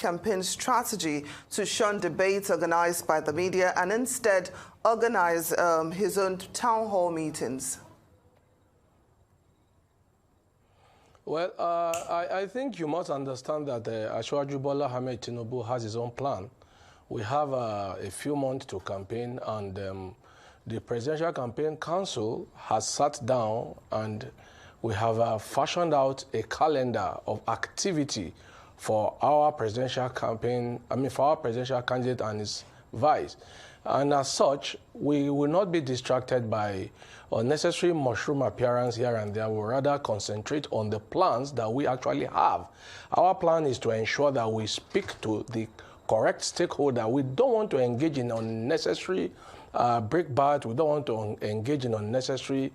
campaign strategy to shun debates organized by the media and instead organize his own town hall meetings? Well, I think you must understand that Asiwaju Bola Ahmed Tinubu has his own plan. We have a few months to campaign, and the Presidential Campaign Council has sat down and we have fashioned out a calendar of activity for our presidential campaign, for our presidential candidate and his vice. And as such, we will not be distracted by unnecessary mushroom appearance here and there. We'll rather concentrate on the plans that we actually have. Our plan is to ensure that we speak to the correct stakeholder. We don't want to engage in unnecessary breakbacks. We don't want to engage in unnecessary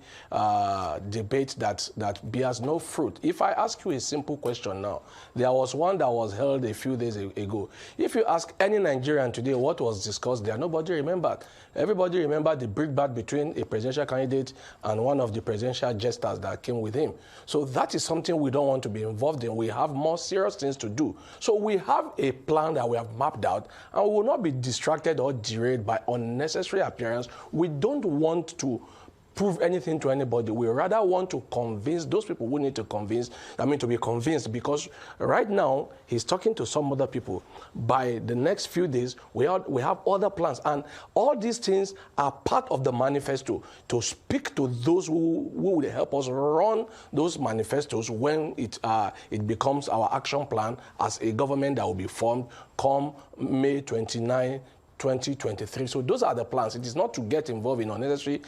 debate that bears no fruit. If I ask you a simple question now, there was one that was held a few days ago. If you ask any Nigerian today what was discussed there, nobody remembered. Everybody remembered the breakback between a presidential candidate and one of the presidential jesters that came with him. So that is something we don't want to be involved in. We have more serious things to do. So we have a plan that we have mapped out, and we will not be distracted or derailed by unnecessary appearance. We don't want to prove anything to anybody. We rather want to convince those people who need to to be convinced, because right now he's talking to some other people. By the next few days, we have other plans, and all these things are part of the manifesto to speak to those who will help us run those manifestos when it becomes our action plan as a government that will be formed come May 29, 2023. So those are the plans. It is not to get involved in unnecessary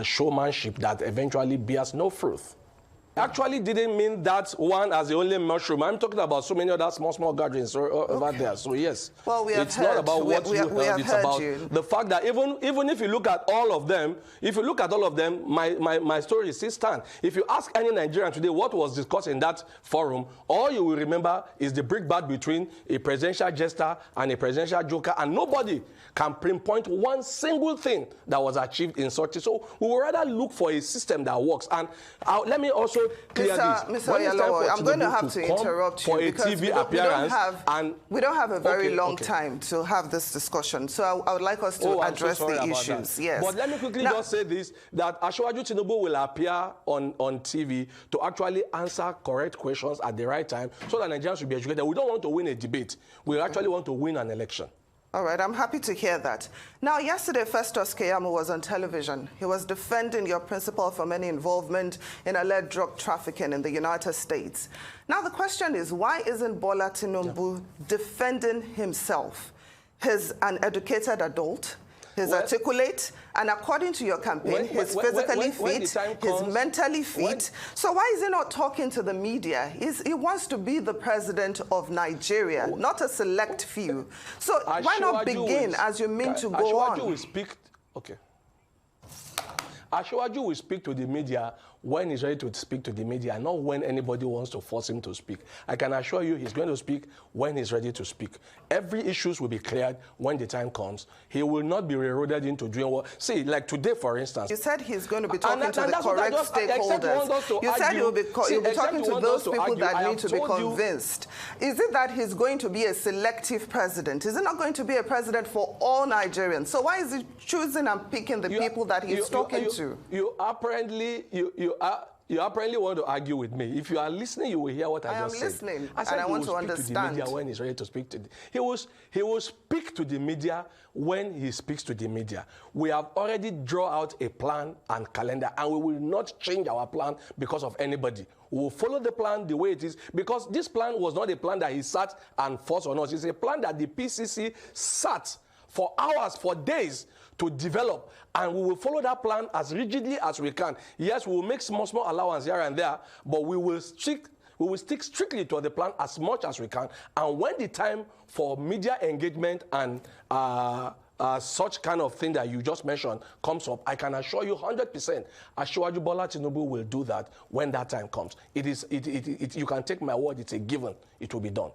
showmanship that eventually bears no fruit. Actually didn't mean that one as the only mushroom. I'm talking about so many other small gatherings over there. So yes, well, it's not about what you heard. It's about the fact that even if you look at all of them, my story still stands. If you ask any Nigerian today what was discussed in that forum, all you will remember is the breakback between a presidential jester and a presidential joker, and nobody can pinpoint one single thing that was achieved in such. So we will rather look for a system that works. And let me also clear this. Mr. Oyalowo, I'm going to have to interrupt you because we don't have a very long time to have this discussion. So I would like us to address the issues. Yes. But let me quickly just say this, that Asiwaju Tinubu will appear on TV to actually answer correct questions at the right time so that Nigerians will be educated. We don't want to win a debate. We actually want to win an election. All right, I'm happy to hear that. Now, yesterday, Festus Keyamo was on television. He was defending your principal for any involvement in alleged drug trafficking in the United States. Now, the question is, why isn't Bola Tinubu defending himself? He's an educated adult. He's articulate, and according to your campaign, he's physically fit, he's mentally fit. So why is he not talking to the media? He wants to be the president of Nigeria, not a select few. So why not begin as you mean to go on? Will speak, okay. Asiwaju will speak to the media when he's ready to speak to the media, not when anybody wants to force him to speak. I can assure you he's going to speak when he's ready to speak. Every issue will be cleared when the time comes. He will not be railroaded into doing what... See, like today, for instance... You said he's going to be talking to the correct stakeholders. You said he'll be talking to those people that need to be convinced. Is it that he's going to be a selective president? Is he not going to be a president for all Nigerians? So why is he choosing and picking the people that he's talking to? You apparently want to argue with me. If you are listening, you will hear what I just said. I am listening, and I want to understand. To the media when he's ready to speak to he will speak to the media when he speaks to the media. We have already drawn out a plan and calendar, and we will not change our plan because of anybody. We will follow the plan the way it is, because this plan was not a plan that he sat and forced on us. It's a plan that the PCC sat for hours, for days, to develop, and we will follow that plan as rigidly as we can. Yes, we will make small allowance here and there, but we will stick strictly to the plan as much as we can. And when the time for media engagement and such kind of thing that you just mentioned comes up, I can assure you 100%, Asiwaju Bola Tinubu will do that when that time comes. You can take my word, it's a given. It will be done.